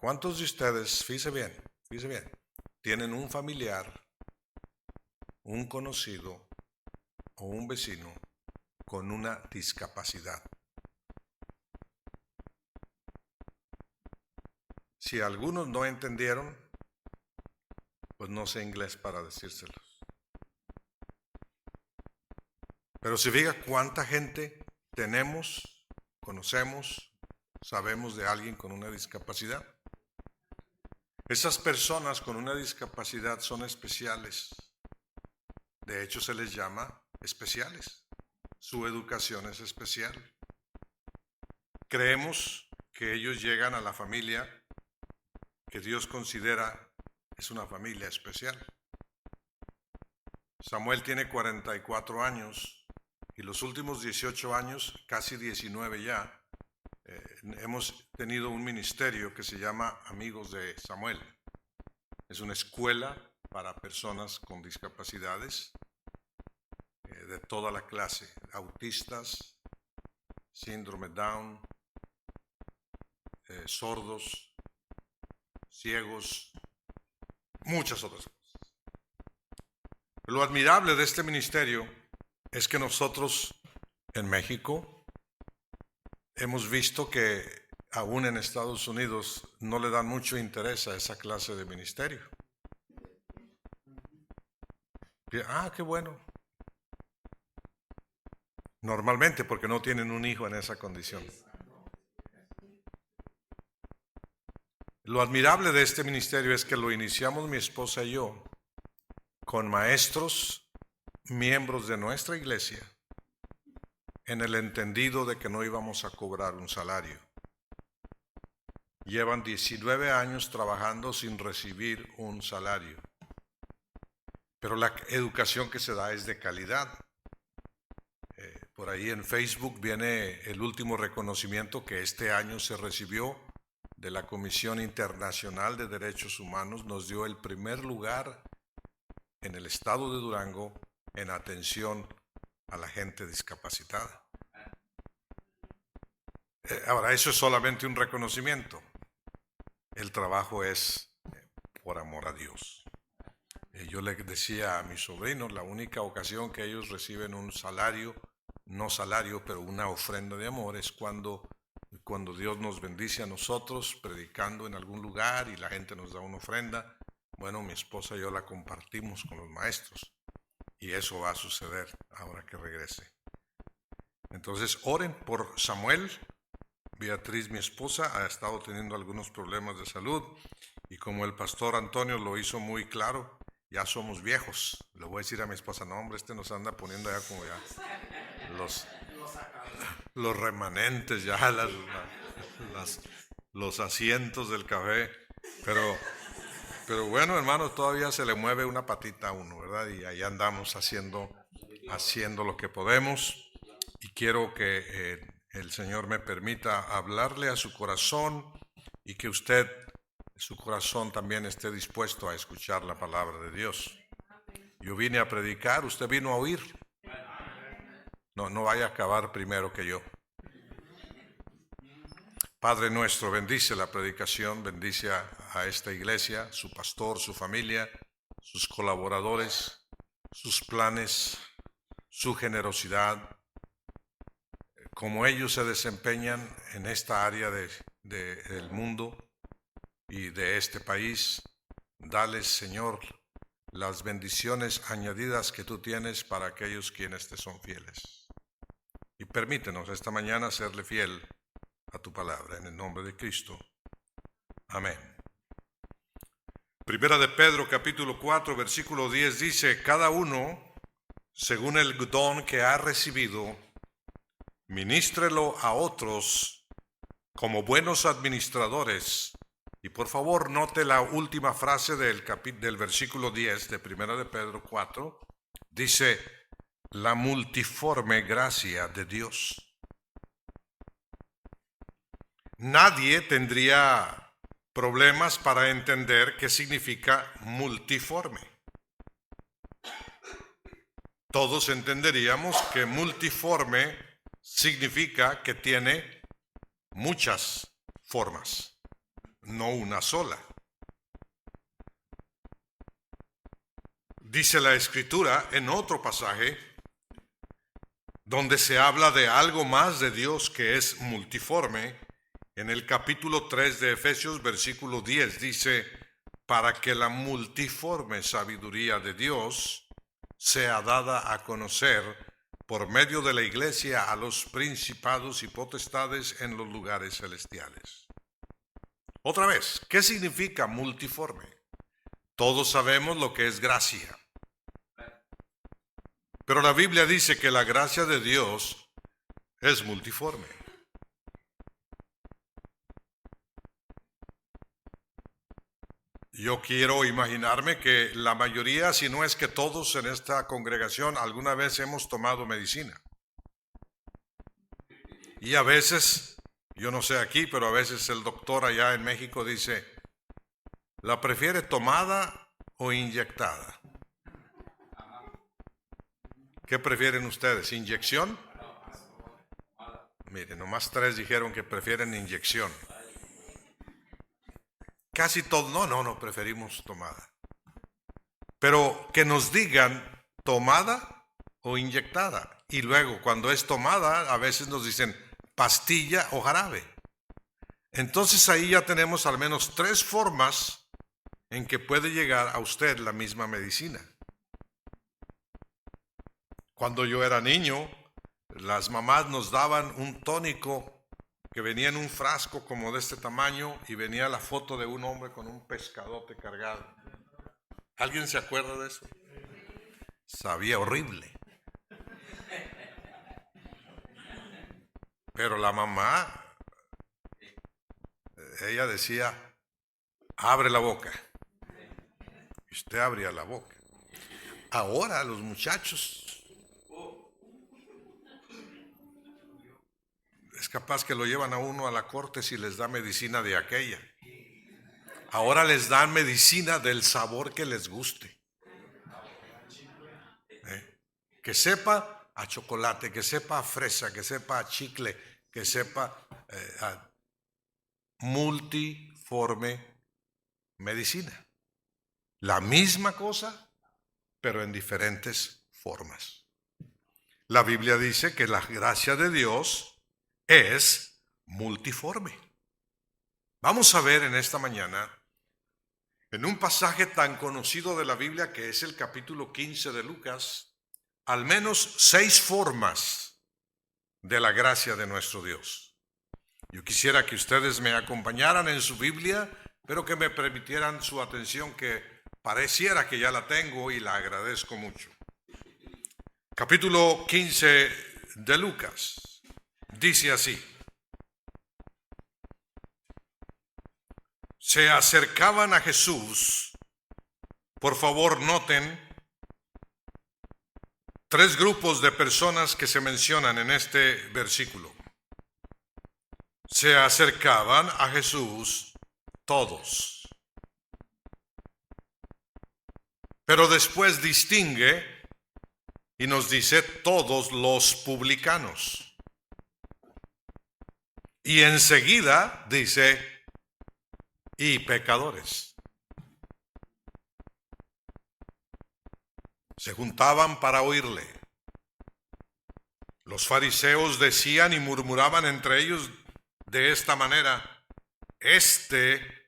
¿cuántos de ustedes, fíjese bien, tienen un familiar, un conocido o un vecino con una discapacidad? Si algunos no entendieron, pues no sé inglés para decírselos. Pero si fija cuánta gente tenemos, conocemos, sabemos de alguien con una discapacidad. Esas personas con una discapacidad son especiales. De hecho, se les llama especiales. Su educación es especial. Creemos que ellos llegan a la familia que Dios considera es una familia especial. Samuel tiene 44 años y los últimos 18 años, casi 19 ya, hemos tenido un ministerio que se llama Amigos de Samuel. Es una escuela para personas con discapacidades de toda la clase, autistas, síndrome Down, sordos, ciegos, muchas otras cosas. Lo admirable de este ministerio es que nosotros en México hemos visto que aún en Estados Unidos no le dan mucho interés a esa clase de ministerio. Qué bueno. Normalmente porque no tienen un hijo en esa condición. Lo admirable de este ministerio es que lo iniciamos mi esposa y yo con maestros, miembros de nuestra iglesia, en el entendido de que no íbamos a cobrar un salario. Llevan 19 años trabajando sin recibir un salario. Pero la educación que se da es de calidad. Por ahí en Facebook viene el último reconocimiento que este año se recibió de la Comisión Internacional de Derechos Humanos. Nos dio el primer lugar en el estado de Durango en atención a la gente discapacitada. Ahora, eso es solamente un reconocimiento. El trabajo es por amor a Dios. Yo le decía a mis sobrinos, la única ocasión que ellos reciben un salario, no salario, pero una ofrenda de amor, es cuando Dios nos bendice a nosotros predicando en algún lugar y la gente nos da una ofrenda. Bueno, mi esposa y yo la compartimos con los maestros y eso va a suceder ahora que regrese. Entonces, oren por Samuel. Beatriz, mi esposa, ha estado teniendo algunos problemas de salud y como el pastor Antonio lo hizo muy claro, ya somos viejos. Le voy a decir a mi esposa, no hombre, nos anda poniendo ya como ya los remanentes, ya los asientos del café. Pero bueno, hermano, todavía se le mueve una patita a uno, ¿verdad? Y ahí andamos haciendo lo que podemos. Y quiero que el Señor me permita hablarle a su corazón y que usted, su corazón también esté dispuesto a escuchar la palabra de Dios. Yo vine a predicar, usted vino a oír. No vaya a acabar primero que yo. Padre nuestro, bendice la predicación, bendice a esta iglesia, su pastor, su familia, sus colaboradores, sus planes, su generosidad, como ellos se desempeñan en esta área del mundo y de este país. Dales, Señor, las bendiciones añadidas que tú tienes para aquellos quienes te son fieles. Y permítenos esta mañana serle fiel a tu palabra, en el nombre de Cristo. Amén. Primera de Pedro, capítulo 4, versículo 10 dice, cada uno, según el don que ha recibido, ministrelo a otros como buenos administradores. Y por favor, note la última frase del versículo 10 de Primera de Pedro 4. Dice, la multiforme gracia de Dios. Nadie tendría problemas para entender qué significa multiforme. Todos entenderíamos que multiforme significa que tiene muchas formas. no una sola. Dice la Escritura en otro pasaje, donde se habla de algo más de Dios que es multiforme, en el capítulo 3 de Efesios, versículo 10, dice, para que la multiforme sabiduría de Dios sea dada a conocer por medio de la iglesia a los principados y potestades en los lugares celestiales. Otra vez, ¿qué significa multiforme? Todos sabemos lo que es gracia. Pero la Biblia dice que la gracia de Dios es multiforme. Yo quiero imaginarme que la mayoría, si no es que todos en esta congregación, alguna vez hemos tomado medicina. Y a veces, yo no sé aquí, pero a veces el doctor allá en México dice, ¿la prefiere tomada o inyectada? ¿Qué prefieren ustedes? ¿Inyección? Miren, nomás 3 dijeron que prefieren inyección. Casi todos, no, preferimos tomada. Pero que nos digan tomada o inyectada. Y luego, cuando es tomada, a veces nos dicen pastilla o jarabe. Entonces ahí ya tenemos al menos 3 formas en que puede llegar a usted la misma medicina. Cuando yo era niño, las mamás nos daban un tónico que venía en un frasco como de este tamaño y venía la foto de un hombre con un pescadote cargado. ¿Alguien se acuerda de eso? Sabía horrible. Pero la mamá, ella decía, abre la boca. Y usted abría la boca. Ahora los muchachos, es capaz que lo llevan a uno a la corte si les da medicina de aquella. Ahora les dan medicina del sabor que les guste. Que sepa a chocolate, que sepa a fresa, que sepa a chicle, que sepa a multiforme medicina. La misma cosa, pero en diferentes formas. La Biblia dice que la gracia de Dios es multiforme. Vamos a ver en esta mañana, en un pasaje tan conocido de la Biblia que es el capítulo 15 de Lucas, al menos 6 formas de la gracia de nuestro Dios. Yo quisiera que ustedes me acompañaran en su Biblia, pero que me permitieran su atención, que pareciera que ya la tengo y la agradezco mucho. Capítulo 15 de Lucas. Dice así: se acercaban a Jesús. Por favor, noten 3 grupos de personas que se mencionan en este versículo. Se acercaban a Jesús todos. Pero después distingue y nos dice todos los publicanos. Y enseguida dice, y pecadores. Se juntaban para oírle. Los fariseos decían y murmuraban entre ellos de esta manera: este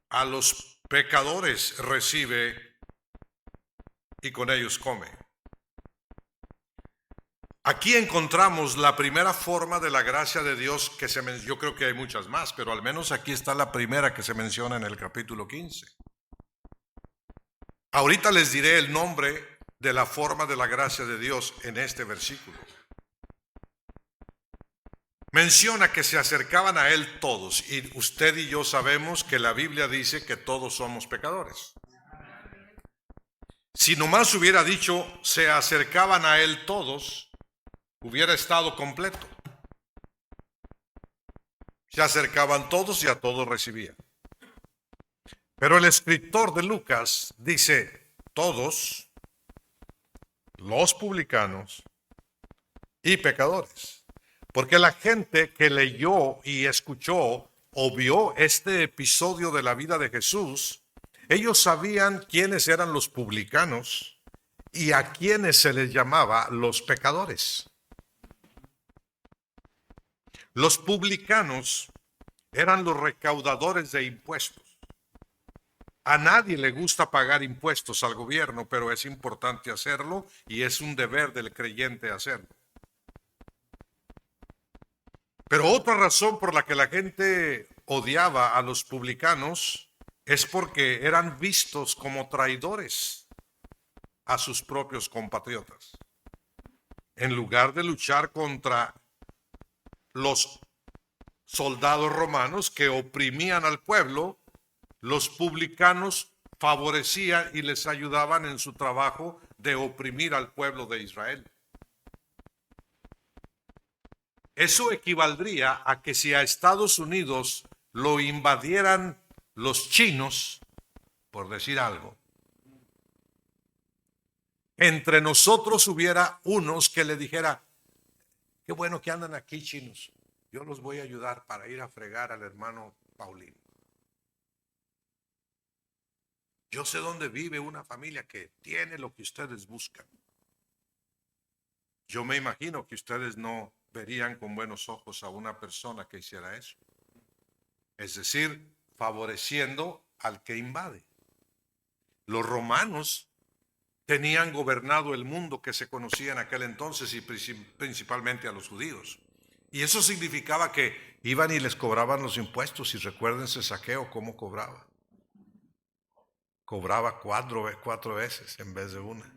a los pecadores recibe y con ellos come. Aquí encontramos la primera forma de la gracia de Dios que yo creo que hay muchas más, pero al menos aquí está la primera que se menciona en el capítulo 15. Ahorita les diré el nombre de la forma de la gracia de Dios en este versículo. Menciona que se acercaban a Él todos, y usted y yo sabemos que la Biblia dice que todos somos pecadores. Si nomás hubiera dicho se acercaban a Él todos, hubiera estado completo. Se acercaban todos y a todos recibían. Pero el escritor de Lucas dice todos, los publicanos y pecadores. Porque la gente que leyó y escuchó o vio este episodio de la vida de Jesús, ellos sabían quiénes eran los publicanos y a quienes se les llamaba los pecadores. Los publicanos eran los recaudadores de impuestos. A nadie le gusta pagar impuestos al gobierno, pero es importante hacerlo y es un deber del creyente hacerlo. Pero otra razón por la que la gente odiaba a los publicanos es porque eran vistos como traidores a sus propios compatriotas. En lugar de luchar contra los soldados romanos que oprimían al pueblo, los publicanos favorecían y les ayudaban en su trabajo de oprimir al pueblo de Israel. Eso equivaldría a que si a Estados Unidos lo invadieran los chinos, por decir algo, entre nosotros hubiera unos que le dijera: qué bueno que andan aquí, chinos, yo los voy a ayudar para ir a fregar al hermano Paulino. Yo sé dónde vive una familia que tiene lo que ustedes buscan. Yo me imagino que ustedes no verían con buenos ojos a una persona que hiciera eso. Es decir, favoreciendo al que invade. Los romanos tenían gobernado el mundo que se conocía en aquel entonces y principalmente a los judíos. Y eso significaba que iban y les cobraban los impuestos. Y recuérdense Zaqueo cómo cobraba. Cobraba cuatro veces en vez de una.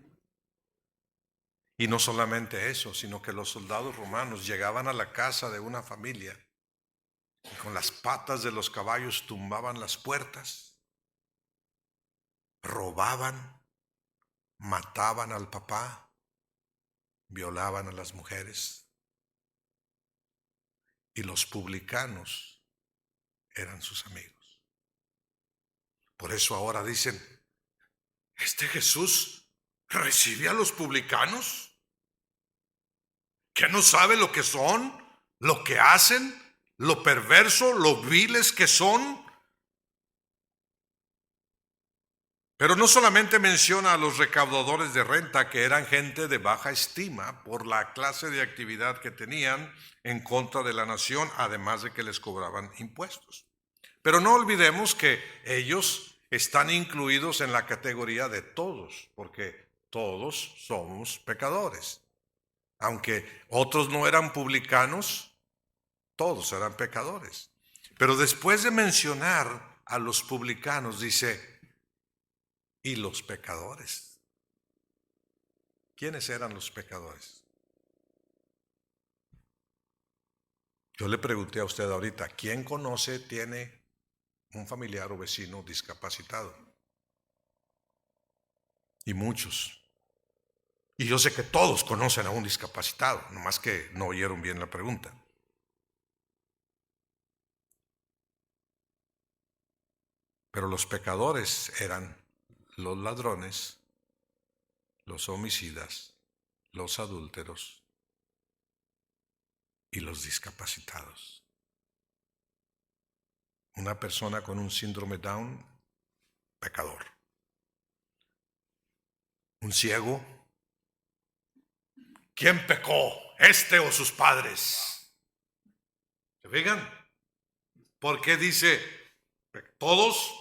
Y no solamente eso, sino que los soldados romanos llegaban a la casa de una familia y con las patas de los caballos tumbaban las puertas, robaban, mataban al papá, violaban a las mujeres. Y los publicanos eran sus amigos. Por eso ahora dicen: ¿este Jesús recibe a los publicanos? ¿Que no sabe lo que son, lo que hacen, lo perverso, lo viles que son? Pero no solamente menciona a los recaudadores de renta, que eran gente de baja estima por la clase de actividad que tenían en contra de la nación, además de que les cobraban impuestos. Pero no olvidemos que ellos están incluidos en la categoría de todos, porque todos somos pecadores. Aunque otros no eran publicanos, todos eran pecadores. Pero después de mencionar a los publicanos, dice: y los pecadores. ¿Quiénes eran los pecadores? Yo le pregunté a usted ahorita: ¿quién tiene un familiar o vecino discapacitado? Y muchos. Y yo sé que todos conocen a un discapacitado, nomás que no oyeron bien la pregunta. Pero los pecadores eran los ladrones, los homicidas, los adúlteros y los discapacitados. Una persona con un síndrome Down, pecador. Un ciego, ¿quién pecó? ¿Este o sus padres? ¿Se fijan? ¿Por qué dice todos,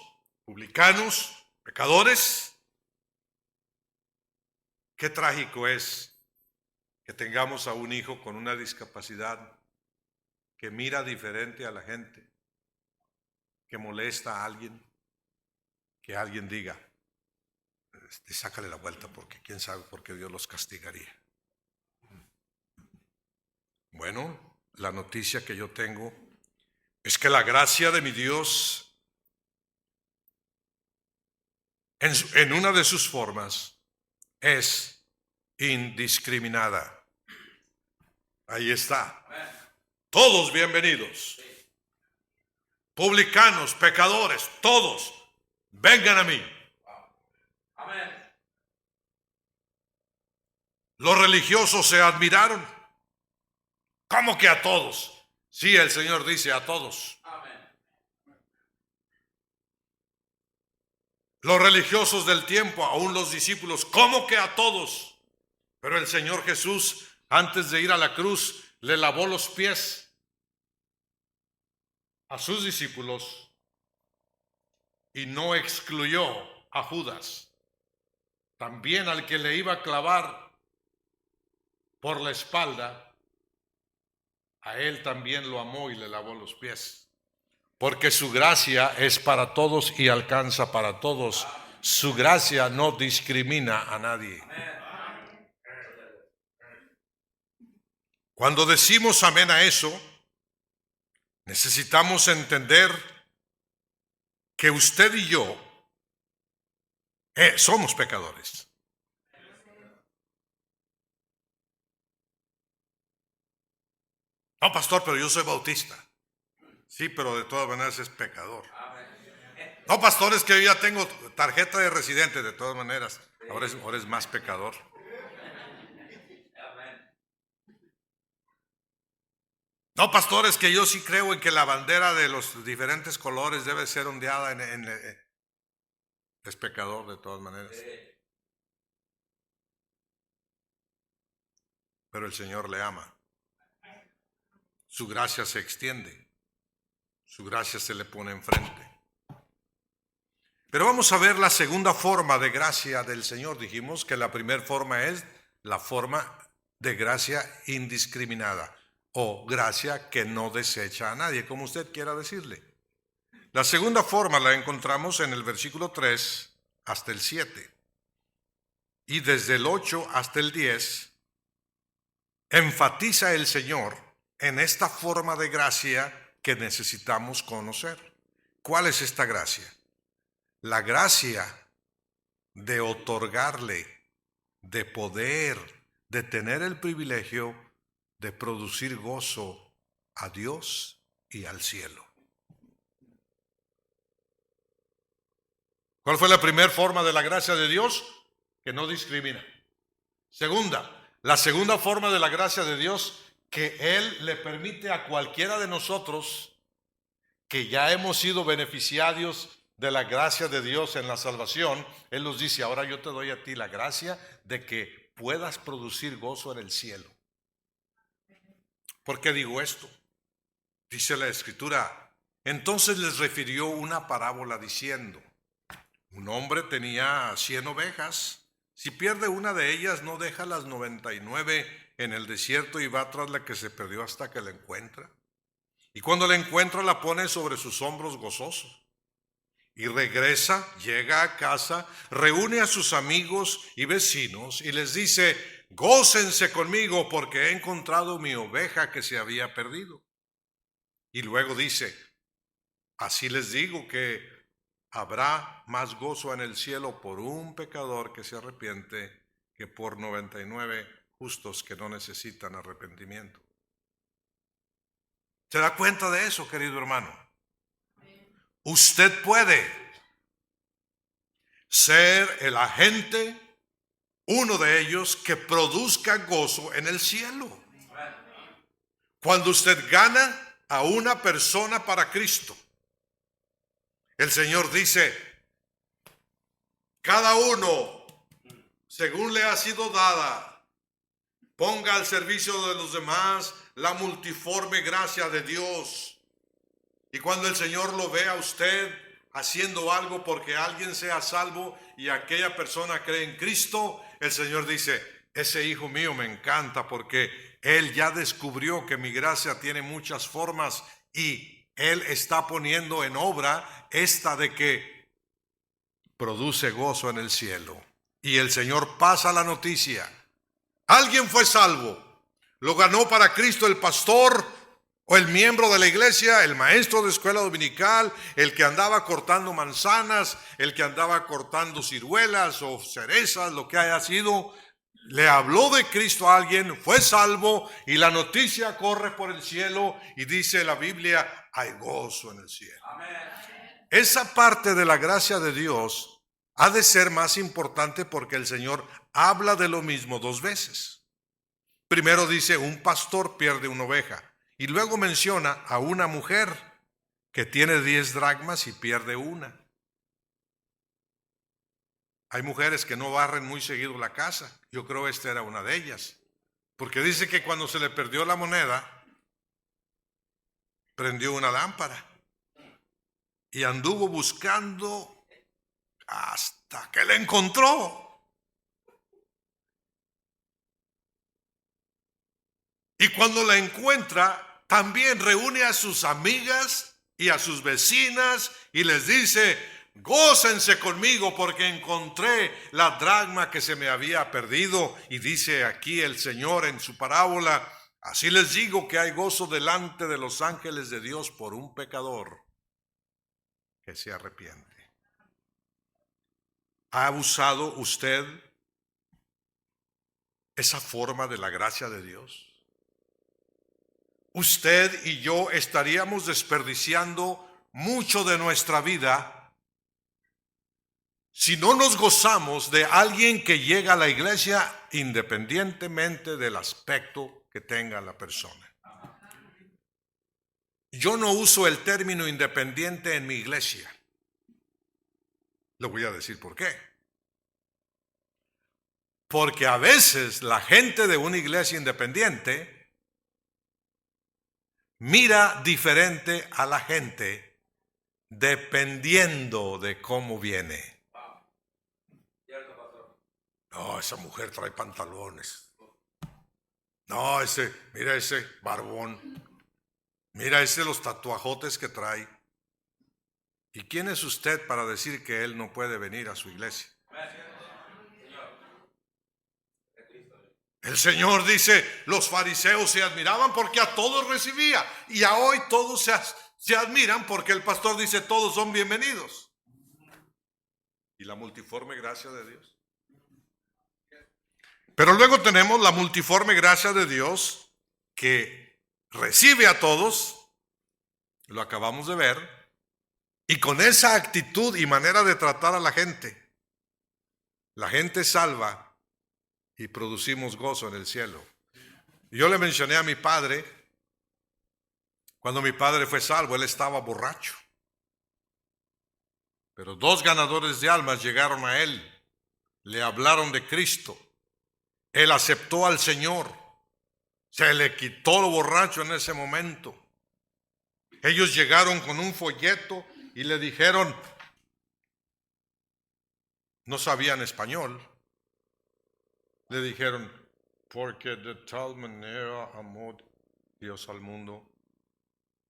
publicanos, pecadores? Qué trágico es que tengamos a un hijo con una discapacidad que mira diferente a la gente, que molesta a alguien, que alguien diga: sácale la vuelta, porque quién sabe por qué Dios los castigaría. Bueno, la noticia que yo tengo es que la gracia de mi Dios, en una de sus formas, es indiscriminada. Ahí está. Todos bienvenidos. Publicanos, pecadores, todos, vengan a mí. Amén. Los religiosos se admiraron. ¿Cómo que a todos? Sí, el Señor dice a todos. Amén. Los religiosos del tiempo, aún los discípulos, ¿cómo que a todos? Pero el Señor Jesús, antes de ir a la cruz, le lavó los pies a sus discípulos y no excluyó a Judas. También al que le iba a clavar por la espalda, a él también lo amó y le lavó los pies. Porque su gracia es para todos y alcanza para todos. Su gracia no discrimina a nadie. Cuando decimos amén a eso, necesitamos entender que usted y yo somos pecadores. No, pastor, pero yo soy bautista. Sí, pero de todas maneras es pecador. No, pastor, es que yo ya tengo tarjeta de residente, de todas maneras. Ahora es más pecador. No, pastor, es que yo sí creo en que la bandera de los diferentes colores debe ser ondeada es pecador de todas maneras. Pero el Señor le ama. Su gracia se extiende. Su gracia se le pone enfrente. Pero vamos a ver la segunda forma de gracia del Señor. Dijimos que la primera forma es la forma de gracia indiscriminada o gracia que no desecha a nadie, como usted quiera decirle. La segunda forma la encontramos en el versículo 3 hasta el 7. Y desde el 8 hasta el 10 enfatiza el Señor en esta forma de gracia que necesitamos conocer. ¿Cuál es esta gracia? La gracia de otorgarle, de poder, de tener el privilegio de producir gozo a Dios y al cielo. ¿Cuál fue la primera forma de la gracia de Dios? Que no discrimina. La segunda forma de la gracia de Dios, que Él le permite a cualquiera de nosotros que ya hemos sido beneficiarios de la gracia de Dios en la salvación. Él nos dice, ahora yo te doy a ti la gracia de que puedas producir gozo en el cielo. ¿Por qué digo esto? Dice la Escritura, entonces les refirió una parábola diciendo, un hombre tenía 100 ovejas, si pierde una de ellas no deja las 99 en el desierto y va tras la que se perdió hasta que la encuentra. Y cuando la encuentra la pone sobre sus hombros gozoso. Y regresa, llega a casa, reúne a sus amigos y vecinos y les dice, gócense conmigo porque he encontrado mi oveja que se había perdido. Y luego dice, así les digo que habrá más gozo en el cielo por un pecador que se arrepiente que por 99 justos que no necesitan arrepentimiento. ¿Se da cuenta de eso, querido hermano? Usted puede ser el agente, uno de ellos, que produzca gozo en el cielo. Cuando usted gana a una persona para Cristo, el Señor dice, cada uno, según le ha sido dada, ponga al servicio de los demás la multiforme gracia de Dios. Y cuando el Señor lo ve a usted haciendo algo porque alguien sea salvo y aquella persona cree en Cristo, el Señor dice, ese hijo mío me encanta porque él ya descubrió que mi gracia tiene muchas formas y él está poniendo en obra esta de que produce gozo en el cielo. Y el Señor pasa la noticia. Alguien fue salvo. Lo ganó para Cristo el pastor o el miembro de la iglesia, el maestro de escuela dominical, el que andaba cortando manzanas, el que andaba cortando ciruelas o cerezas, lo que haya sido. Le habló de Cristo a alguien, fue salvo y la noticia corre por el cielo y dice la Biblia, hay gozo en el cielo. Amén. Esa parte de la gracia de Dios ha de ser más importante porque el Señor habla de lo mismo dos veces. Primero dice, un pastor pierde una oveja y luego menciona a una mujer que tiene 10 dracmas y pierde una. Hay mujeres que no barren muy seguido la casa. Yo creo esta era una de ellas. Porque dice que cuando se le perdió la moneda, prendió una lámpara y anduvo buscando hasta que la encontró. Y cuando la encuentra, también reúne a sus amigas y a sus vecinas y les dice: gócense conmigo porque encontré la dracma que se me había perdido. Y dice aquí el Señor en su parábola: así les digo que hay gozo delante de los ángeles de Dios por un pecador que se arrepiente. ¿Ha usado usted esa forma de la gracia de Dios? Usted y yo estaríamos desperdiciando mucho de nuestra vida si no nos gozamos de alguien que llega a la iglesia independientemente del aspecto que tenga la persona. Yo no uso el término independiente en mi iglesia. Le voy a decir por qué. Porque a veces la gente de una iglesia independiente mira diferente a la gente dependiendo de cómo viene. No, esa mujer trae pantalones. No, mira ese barbón. Mira los tatuajotes que trae. ¿Y quién es usted para decir que él no puede venir a su iglesia? El Señor dice: los fariseos se admiraban porque a todos recibía, y a hoy todos se admiran porque el pastor dice: todos son bienvenidos. ¿Y la multiforme gracia de Dios? Pero luego tenemos la multiforme gracia de Dios que recibe a todos, lo acabamos de ver, y con esa actitud y manera de tratar a la gente salva y producimos gozo en el cielo. Yo le mencioné a mi padre, cuando mi padre fue salvo, él estaba borracho. Pero 2 ganadores de almas llegaron a él, le hablaron de Cristo. Él aceptó al Señor, se le quitó lo borracho en ese momento. Ellos llegaron con un folleto y le dijeron, no sabían español, le dijeron: porque de tal manera amó Dios al mundo.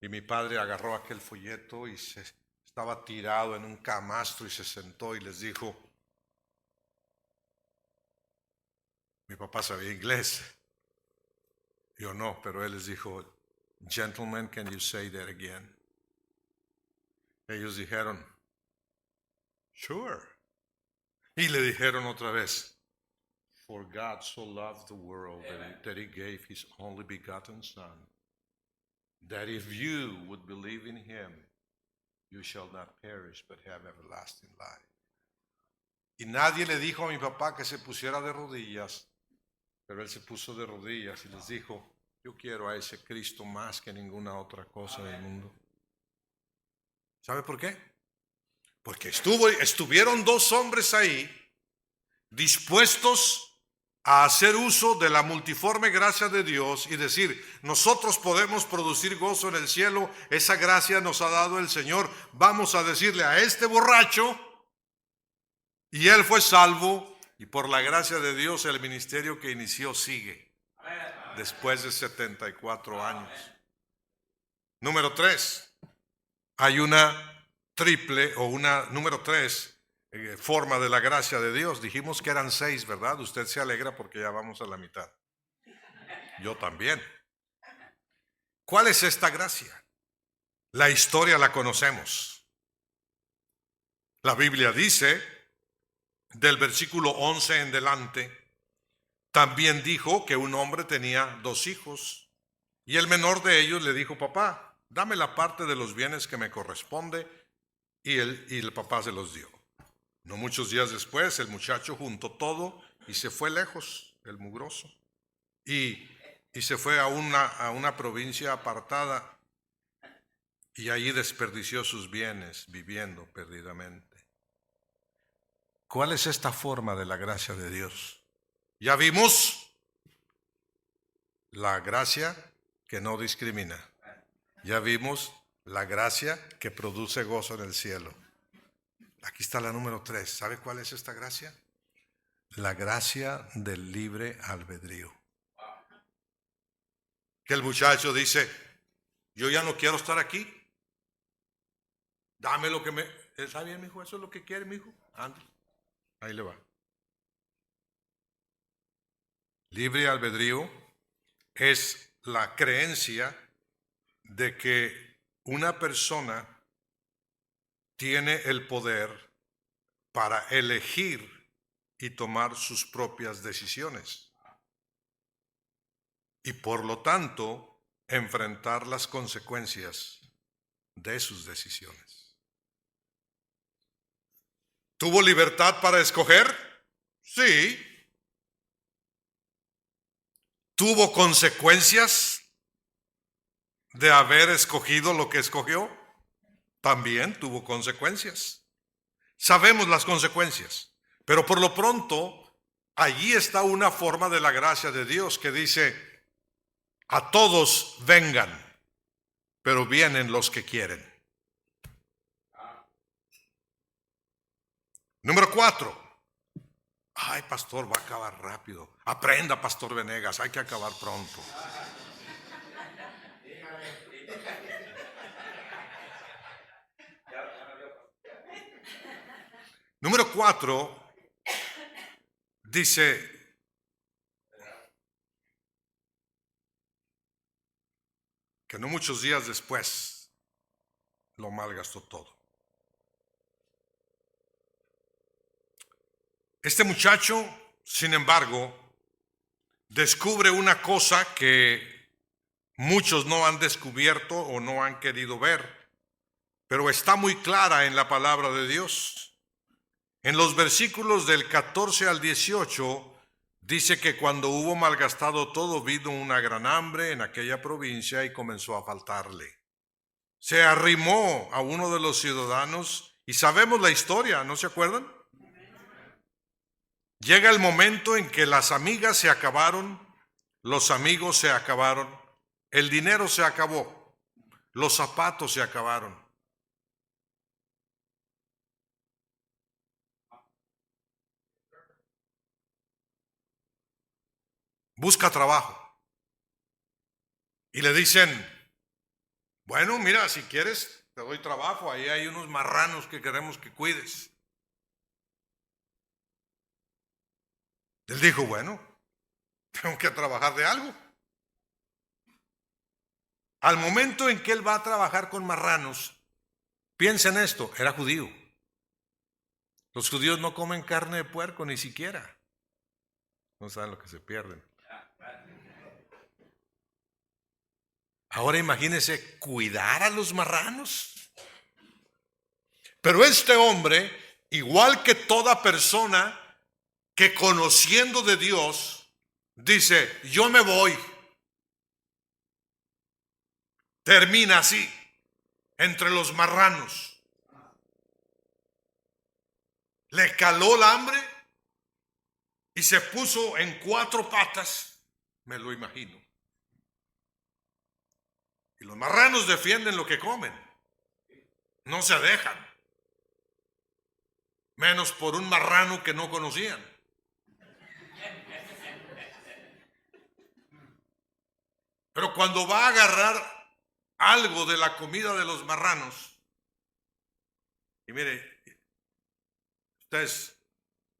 Y mi padre agarró aquel folleto y estaba tirado en un camastro y se sentó y les dijo, mi papá sabía inglés, yo no, pero él les dijo: gentlemen, can you say that again? Ellos dijeron, sure. Y le dijeron otra vez: for God so loved the world that he gave his only begotten Son, that if you would believe in him, you shall not perish but have everlasting life. Y nadie le dijo a mi papá que se pusiera de rodillas, pero él se puso de rodillas y les dijo: yo quiero a ese Cristo más que ninguna otra cosa del mundo. ¿Sabe por qué? Porque estuvieron 2 hombres ahí dispuestos a hacer uso de la multiforme gracia de Dios y decir: nosotros podemos producir gozo en el cielo, esa gracia nos ha dado el Señor, vamos a decirle a este borracho, y él fue salvo, y por la gracia de Dios el ministerio que inició sigue después de 74 años. Número 3, hay una triple o una número 3 forma de la gracia de Dios. Dijimos que eran 6, ¿verdad? Usted se alegra porque ya vamos a la mitad. Yo también. ¿Cuál es esta gracia? La historia la conocemos. La Biblia dice, del versículo 11 en delante, también dijo que un hombre tenía 2 hijos, y el menor de ellos le dijo: papá, dame la parte de los bienes que me corresponde, y el papá se los dio. No muchos días después, el muchacho juntó todo y se fue lejos, el mugroso, y se fue a una provincia apartada, y allí desperdició sus bienes viviendo perdidamente. ¿Cuál es esta forma de la gracia de Dios? Ya vimos la gracia que no discrimina. Ya vimos la gracia que produce gozo en el cielo. Aquí está la número 3. ¿Sabe cuál es esta gracia? La gracia del libre albedrío. Que el muchacho dice, yo ya no quiero estar aquí. Dame lo que me... ¿Está bien, mijo? ¿Eso es lo que quiere, mijo? Ande. Ahí le va. Libre albedrío es la creencia de que una persona tiene el poder para elegir y tomar sus propias decisiones. Y por lo tanto, enfrentar las consecuencias de sus decisiones. ¿Tuvo libertad para escoger? Sí. ¿Tuvo consecuencias de haber escogido lo que escogió? También tuvo consecuencias. Sabemos las consecuencias, pero por lo pronto, allí está una forma de la gracia de Dios que dice, a todos vengan, pero vienen los que quieren. Número 4. Ay, pastor, va a acabar rápido. Aprenda, pastor Venegas, hay que acabar pronto. Número 4 dice, que no muchos días después lo malgastó todo. Este muchacho, sin embargo, descubre una cosa que muchos no han descubierto o no han querido ver, pero está muy clara en la palabra de Dios. En los versículos del 14 al 18 dice que cuando hubo malgastado todo, vino una gran hambre en aquella provincia y comenzó a faltarle. Se arrimó a uno de los ciudadanos y sabemos la historia, ¿no se acuerdan? Llega el momento en que las amigas se acabaron, los amigos se acabaron, el dinero se acabó, los zapatos se acabaron. Busca trabajo. Y le dicen, bueno, mira, si quieres, te doy trabajo, ahí hay unos marranos que queremos que cuides. Él dijo, bueno, tengo que trabajar de algo. Al momento en que él va a trabajar con marranos, piensa en esto, era judío. Los judíos no comen carne de puerco ni siquiera. No saben lo que se pierden. Ahora imagínense cuidar a los marranos. Pero este hombre, igual que toda persona que conociendo de Dios, dice, yo me voy. Termina así, entre los marranos. Le caló el hambre y se puso en 4 patas, me lo imagino. Y los marranos defienden lo que comen, no se dejan, menos por un marrano que no conocían. Pero cuando va a agarrar algo de la comida de los marranos, y mire, ustedes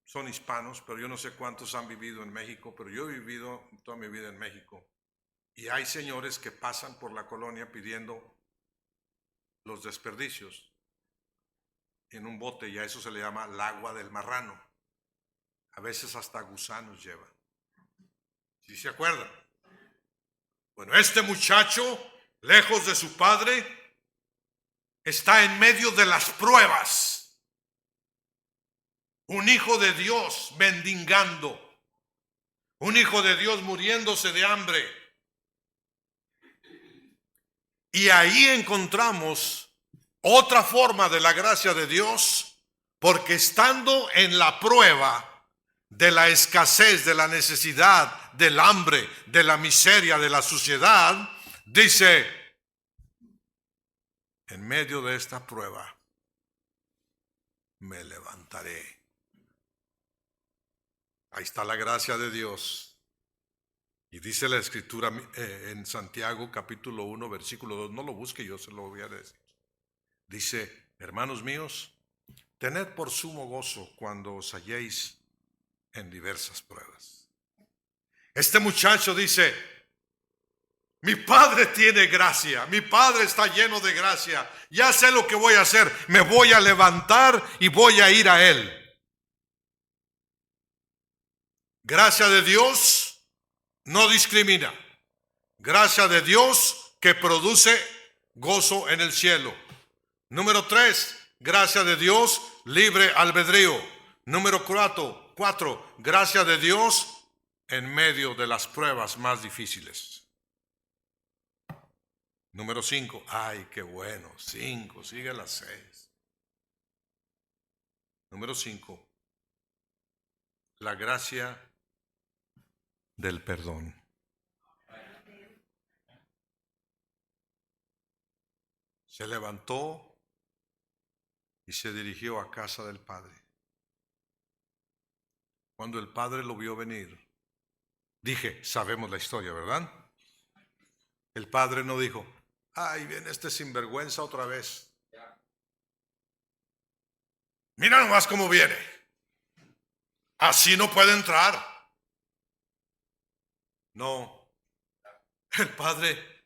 son hispanos, pero yo no sé cuántos han vivido en México, pero yo he vivido toda mi vida en México. Y hay señores que pasan por la colonia pidiendo los desperdicios en un bote, y a eso se le llama el agua del marrano. A veces hasta gusanos lleva. ¿Sí se acuerdan? Bueno, este muchacho, lejos de su padre, está en medio de las pruebas. Un hijo de Dios mendigando. Un hijo de Dios muriéndose de hambre. Y ahí encontramos otra forma de la gracia de Dios Porque estando en la prueba de la escasez, de la necesidad, del hambre, de la miseria, de la suciedad, dice, en medio de esta prueba me levantaré. Ahí está la gracia de Dios. Y dice la escritura en Santiago capítulo 1 versículo 2, no lo busque, yo se lo voy a decir. Dice, hermanos míos, tened por sumo gozo cuando os halléis en diversas pruebas. Este muchacho dice, mi padre tiene gracia, mi padre está lleno de gracia, ya sé lo que voy a hacer, me voy a levantar y voy a ir a él. Gracia de Dios no discrimina. Gracia de Dios que produce gozo en el cielo. Número 3, gracia de Dios, libre albedrío. Número 4, gracia de Dios en medio de las pruebas más difíciles. Número 5, ay, qué bueno, 5, sigue las 6. Número 5, la gracia del perdón. Se levantó y se dirigió a casa del padre. Cuando el padre lo vio venir, dije, sabemos la historia, ¿verdad? El padre no dijo, ay, viene este sinvergüenza otra vez. Mira nomás cómo viene. Así no puede entrar. No, el padre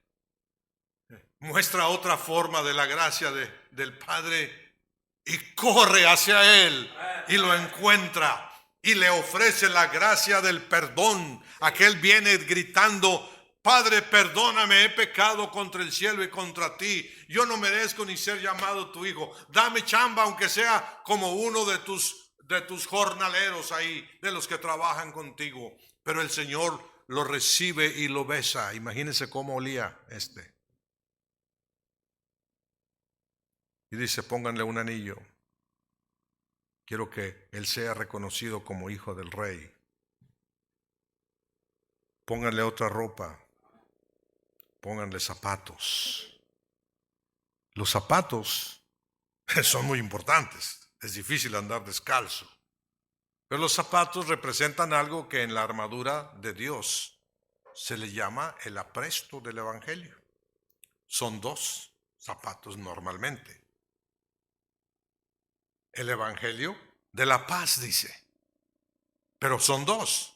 muestra otra forma de la gracia del padre y corre hacia él y lo encuentra y le ofrece la gracia del perdón. Aquel viene gritando, Padre, perdóname, he pecado contra el cielo y contra ti. Yo no merezco ni ser llamado tu hijo. Dame chamba, aunque sea como uno de tus jornaleros ahí, de los que trabajan contigo. Pero el Señor lo recibe y lo besa. Imagínense cómo olía este. Y dice, pónganle un anillo. Quiero que él sea reconocido como hijo del rey. Pónganle otra ropa. Pónganle zapatos. Los zapatos son muy importantes. Es difícil andar descalzo. Pero los zapatos representan algo que en la armadura de Dios se le llama el apresto del evangelio. Son 2 zapatos normalmente. El evangelio de la paz, dice. Pero son 2.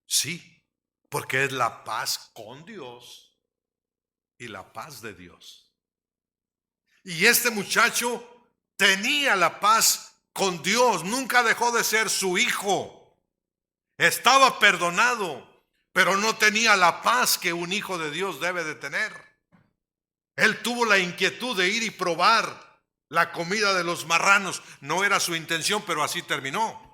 Sí, porque es la paz con Dios y la paz de Dios. Y este muchacho tenía la paz con Dios, nunca dejó de ser su hijo. Estaba perdonado, pero no tenía la paz que un hijo de Dios debe de tener. Él tuvo la inquietud de ir y probar la comida de los marranos. No era su intención, pero así terminó.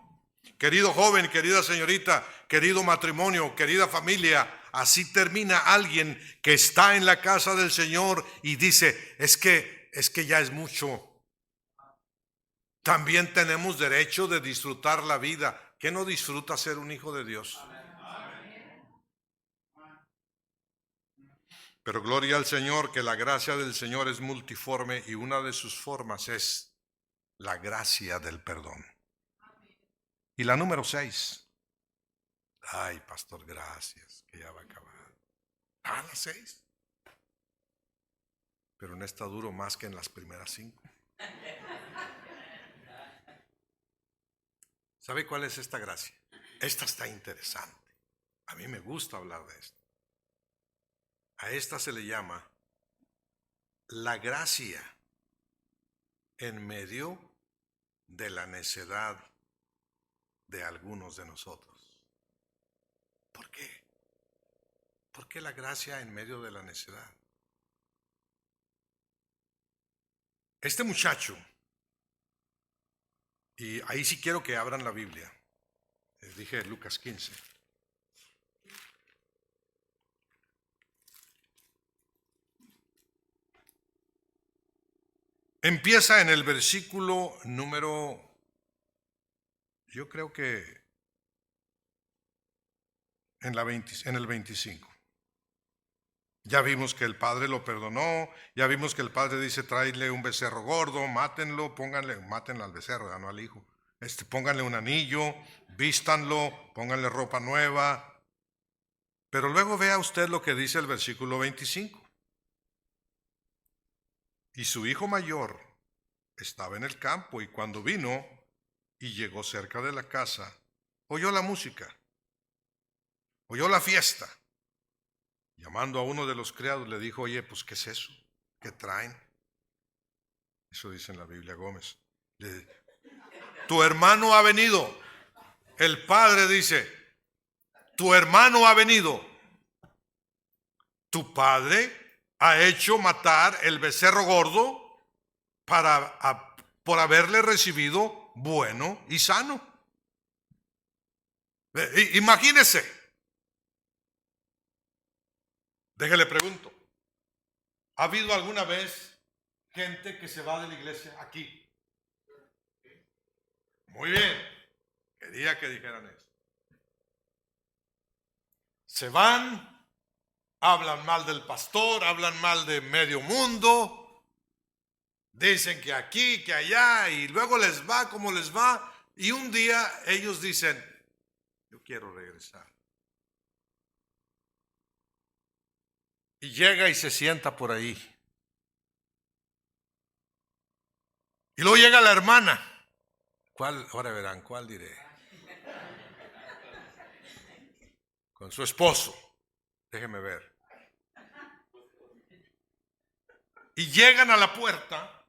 Querido joven, querida señorita, querido matrimonio, querida familia, así termina alguien que está en la casa del Señor y dice, es que ya es mucho. También tenemos derecho de disfrutar la vida. ¿Qué no disfruta ser un hijo de Dios? Pero gloria al Señor, que la gracia del Señor es multiforme y una de sus formas es la gracia del perdón. Y la número 6. Ay, pastor, gracias, que ya va a acabar. La 6. Pero no está duro más que en las primeras 5. ¿Sabe cuál es esta gracia? Esta está interesante. A mí me gusta hablar de esto. A esta se le llama la gracia en medio de la necedad de algunos de nosotros. ¿Por qué? ¿Por qué la gracia en medio de la necedad? Este muchacho, y ahí sí quiero que abran la Biblia. Les dije Lucas 15. Empieza en el versículo número yo creo que en el 25. Ya vimos que el padre lo perdonó, ya vimos que el padre dice, tráele un becerro gordo, mátenlo, mátenlo al becerro, ya no al hijo. Pónganle un anillo, vístanlo, pónganle ropa nueva. Pero luego vea usted lo que dice el versículo 25. Y su hijo mayor estaba en el campo, y cuando vino y llegó cerca de la casa, oyó la música, oyó la fiesta. Llamando a uno de los criados le dijo, oye, pues ¿qué es eso? ¿Qué traen? Eso dice en la Biblia Gómez. Tu hermano ha venido. El padre dice, tu hermano ha venido. Tu padre ha hecho matar el becerro gordo por haberle recibido bueno y sano. Imagínese. Déjele pregunto. ¿Ha habido alguna vez gente que se va de la iglesia aquí? Muy bien. Quería que dijeran eso. Se van, hablan mal del pastor, hablan mal de medio mundo, dicen que aquí, que allá, y luego les va como les va, y un día ellos dicen, yo quiero regresar. Y llega y se sienta por ahí. Y luego llega la hermana. ¿Cuál? Ahora verán, ¿cuál diré? Con su esposo. Déjeme ver. Y llegan a la puerta.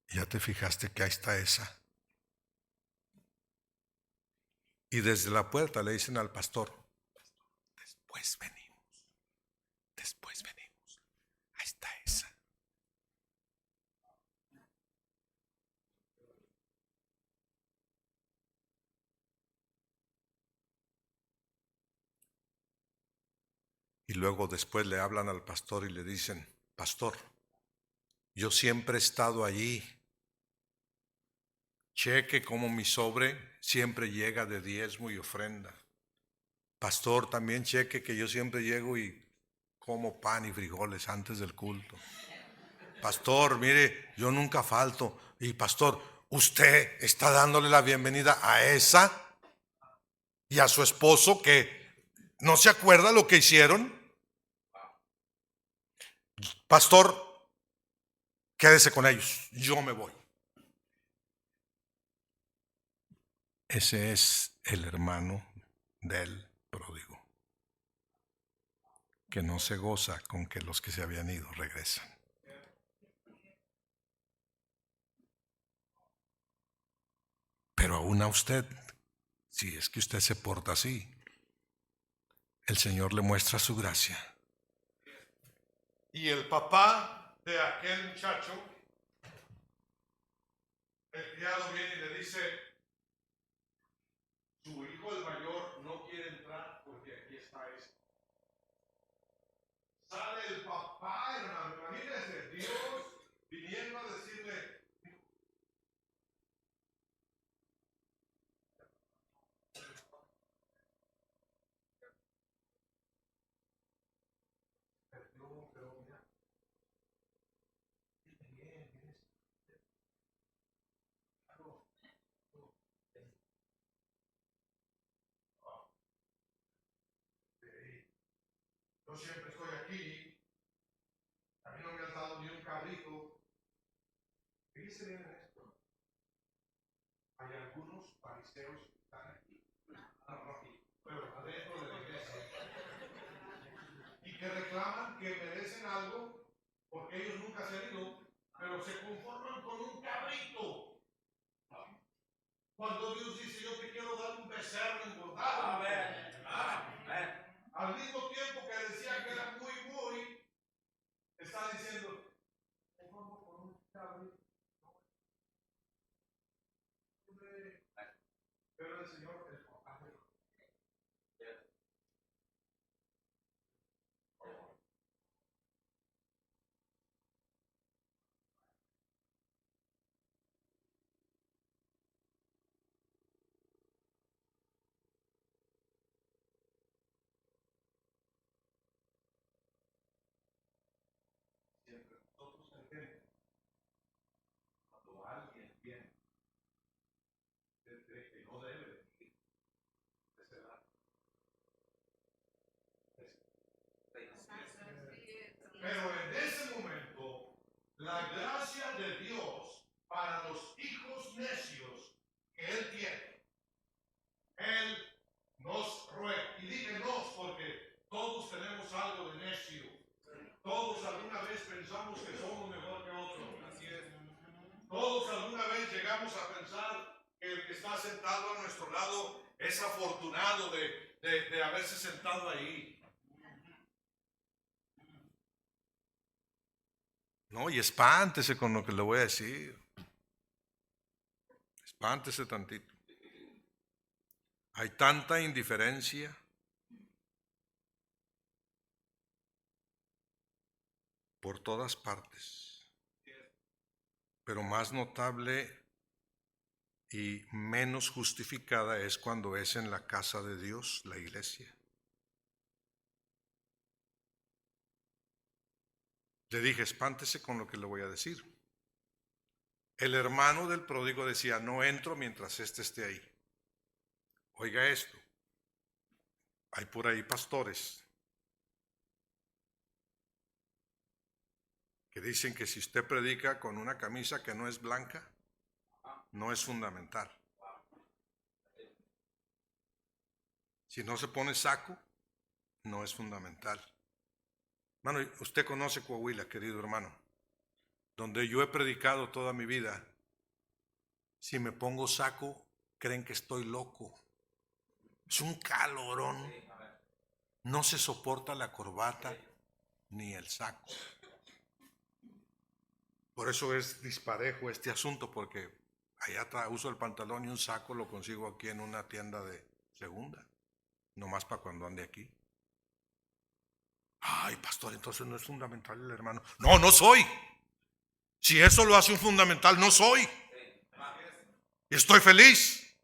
Ya te fijaste que ahí está esa. Y desde la puerta le dicen al pastor, después venimos. Después venimos. Ahí está esa. Y luego después le hablan al pastor y le dicen, pastor, yo siempre he estado allí. Cheque como mi sobre siempre llega de diezmo y ofrenda. Pastor, también cheque que yo siempre llego y como pan y frijoles antes del culto. Pastor, mire, yo nunca falto. Y pastor, usted está dándole la bienvenida a esa y a su esposo que no se acuerda lo que hicieron. Pastor, quédese con ellos, yo me voy. Ese es el hermano del pródigo, que no se goza con que los que se habían ido regresan. Pero aún a usted, si es que usted se porta así, el Señor le muestra su gracia. Y el papá de aquel muchacho, el criado viene y le dice, su hijo el mayor no quiere entrar porque aquí está este. Sale el papá, hermano, imagínense, Dios viniendo a decirle, yo siempre estoy aquí, a mí no me han dado ni un cabrito. Fíjense bien en esto. Hay algunos fariseos que están aquí, pero adentro de la iglesia, y que reclaman que merecen algo porque ellos nunca se han ido, pero se conforman con un cabrito. Cuando Dios dice, yo te quiero dar un becerro engordado. Amén. Amén. Al mismo tiempo que decía que era muy, está diciendo, conformo con un cabrito. Pero el Señor es papá. la gracia de Dios para los hijos necios que Él tiene. Él nos ruega. Y dije nos porque todos tenemos algo de necio. Todos alguna vez pensamos que somos mejor que otros. Así es. Todos alguna vez llegamos a pensar que el que está sentado a nuestro lado es afortunado de haberse sentado ahí. No, y espántese con lo que le voy a decir. Espántese tantito. Hay tanta indiferencia. Por todas partes. Pero más notable y menos justificada es cuando es en la casa de Dios, la iglesia. Le dije, espántese con lo que le voy a decir. El hermano del pródigo decía, no entro mientras éste esté ahí. Oiga esto, hay por ahí pastores que dicen que si usted predica con una camisa que no es blanca, no es fundamental. Si no se pone saco, no es fundamental. Hermano, usted conoce Coahuila, querido hermano, donde yo he predicado toda mi vida. Si me pongo saco, creen que estoy loco. Es un calorón. No se soporta la corbata ni el saco. Por eso es disparejo este asunto, porque allá uso el pantalón y un saco lo consigo aquí en una tienda de segunda. Nomás para cuando ande aquí. Ay, pastor, entonces no es fundamental el hermano. No, no soy. Si eso lo hace un fundamental, no soy. Y estoy feliz.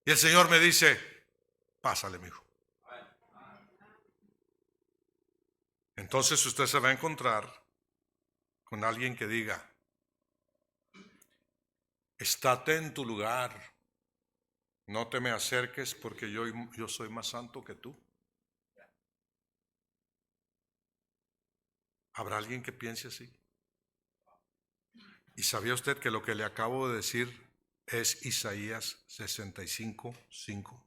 Y el Señor me dice, pásale, mijo. Entonces usted se va a encontrar con alguien que diga, estate en tu lugar, no te me acerques porque yo soy más santo que tú. ¿Habrá alguien que piense así? ¿Y sabía usted que lo que le acabo de decir es Isaías 65:5?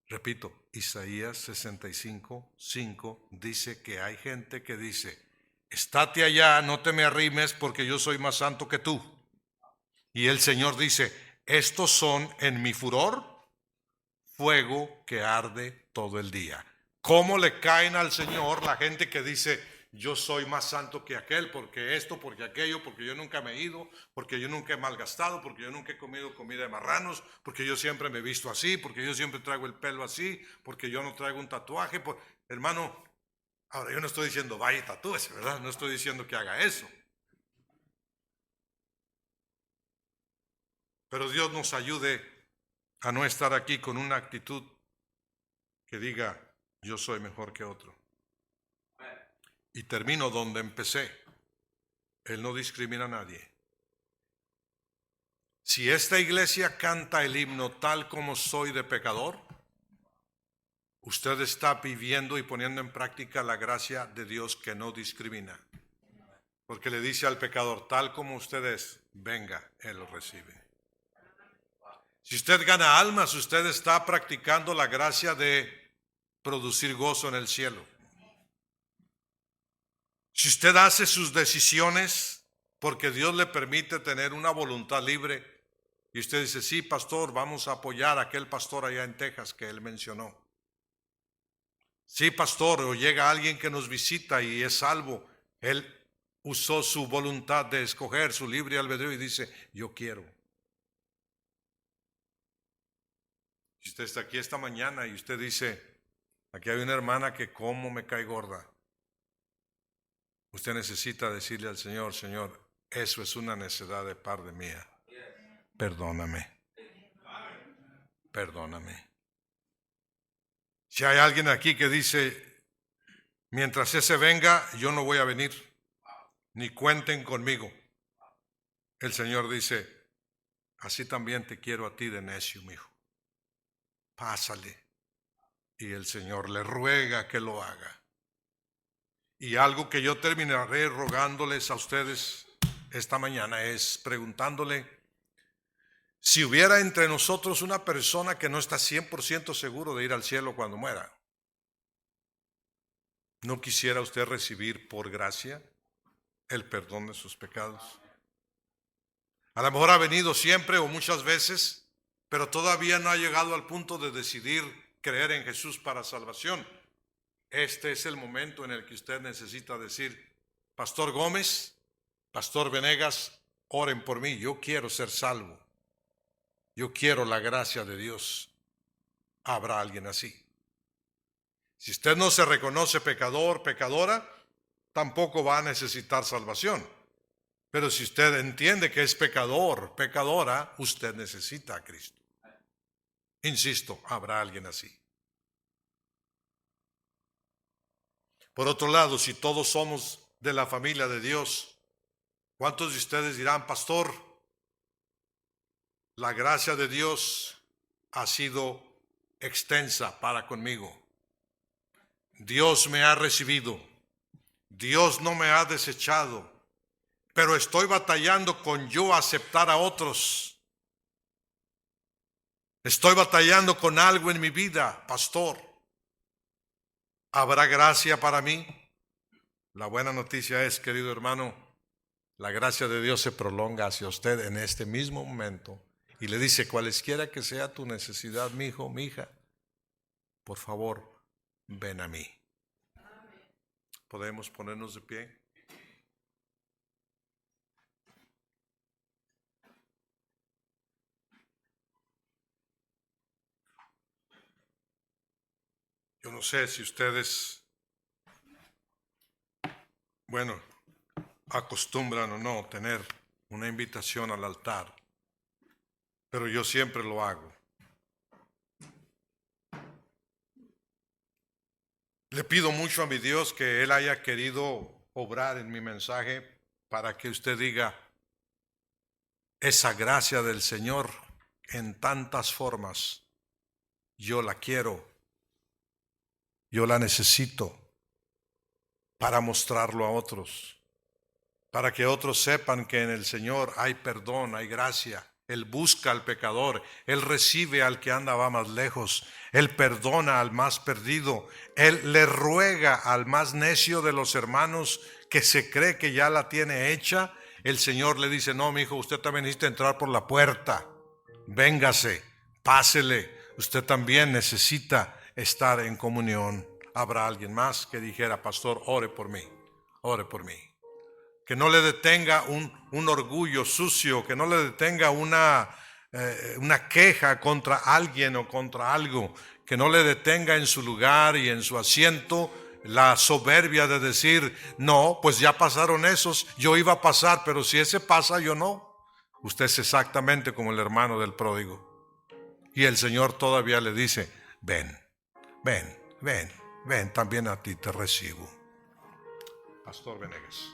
Repito, Isaías 65:5 dice que hay gente que dice, estate allá, no te me arrimes porque yo soy más santo que tú. Y el Señor dice, estos son en mi furor fuego que arde todo el día. ¿Cómo le caen al Señor la gente que dice, yo soy más santo que aquel, porque esto, porque aquello, porque yo nunca me he ido, porque yo nunca he malgastado, porque yo nunca he comido comida de marranos, porque yo siempre me he visto así, porque yo siempre traigo el pelo así, porque yo no traigo un tatuaje? Hermano, ahora yo no estoy diciendo vaya y tatúese, ¿verdad? No estoy diciendo que haga eso. Pero Dios nos ayude a no estar aquí con una actitud que diga, yo soy mejor que otro. Y termino donde empecé. Él no discrimina a nadie. Si esta iglesia canta el himno tal como soy de pecador, usted está viviendo y poniendo en práctica la gracia de Dios que no discrimina. Porque le dice al pecador, tal como usted es, venga, Él lo recibe. Si usted gana almas, usted está practicando la gracia de producir gozo en el cielo. Si usted hace sus decisiones porque Dios le permite tener una voluntad libre y usted dice, sí, pastor, vamos a apoyar a aquel pastor allá en Texas que él mencionó. Sí, pastor, o llega alguien que nos visita y es salvo, él usó su voluntad de escoger su libre albedrío y dice, yo quiero. Si usted está aquí esta mañana y usted dice, aquí hay una hermana que como me cae gorda, usted necesita decirle al Señor, Señor, eso es una necedad de parte mía. Perdóname. Perdóname. Si hay alguien aquí que dice, mientras ese venga, yo no voy a venir, ni cuenten conmigo. El Señor dice, así también te quiero a ti de necio, mi hijo. Pásale. Y el Señor le ruega que lo haga. Y algo que yo terminaré rogándoles a ustedes esta mañana es preguntándole: si hubiera entre nosotros una persona que no está 100% seguro de ir al cielo cuando muera, ¿no quisiera usted recibir por gracia el perdón de sus pecados? A lo mejor ha venido siempre o muchas veces, pero todavía no ha llegado al punto de decidir creer en Jesús para salvación. Este es el momento en el que usted necesita decir: Pastor Gómez, Pastor Venegas, oren por mí, yo quiero ser salvo. Yo quiero la gracia de Dios. ¿Habrá alguien así? Si usted no se reconoce pecador, pecadora, tampoco va a necesitar salvación. Pero si usted entiende que es pecador, pecadora, usted necesita a Cristo. Insisto, habrá alguien así. Por otro lado, si todos somos de la familia de Dios, ¿cuántos de ustedes dirán: Pastor, la gracia de Dios ha sido extensa para conmigo? Dios me ha recibido, Dios no me ha desechado, pero estoy batallando con yo aceptar a otros. Estoy batallando con algo en mi vida, pastor. ¿Habrá gracia para mí? La buena noticia es, querido hermano, la gracia de Dios se prolonga hacia usted en este mismo momento y le dice: cualesquiera que sea tu necesidad, mi hijo, mi hija, por favor, ven a mí. ¿Podemos ponernos de pie? Yo no sé si ustedes, acostumbran o no tener una invitación al altar, pero yo siempre lo hago. Le pido mucho a mi Dios que Él haya querido obrar en mi mensaje para que usted diga: esa gracia del Señor en tantas formas, yo la quiero, yo la necesito para mostrarlo a otros, para que otros sepan que en el Señor hay perdón, hay gracia. Él busca al pecador, Él recibe al que andaba más lejos, Él perdona al más perdido, Él le ruega al más necio de los hermanos que se cree que ya la tiene hecha. El Señor le dice: no, mi hijo, usted también necesita entrar por la puerta, véngase, pásele, usted también necesita estar en comunión. ¿Habrá alguien más que dijera: pastor, ore por mí, ore por mí? Que no le detenga un orgullo sucio, que no le detenga una queja contra alguien o contra algo, que no le detenga en su lugar y en su asiento la soberbia de decir: no, pues ya pasaron esos, yo iba a pasar, pero si ese pasa, yo no. Usted es exactamente como el hermano del pródigo. Y el Señor todavía le dice: ven, ven, ven, ven, también a ti te recibo. Pastor Venegas.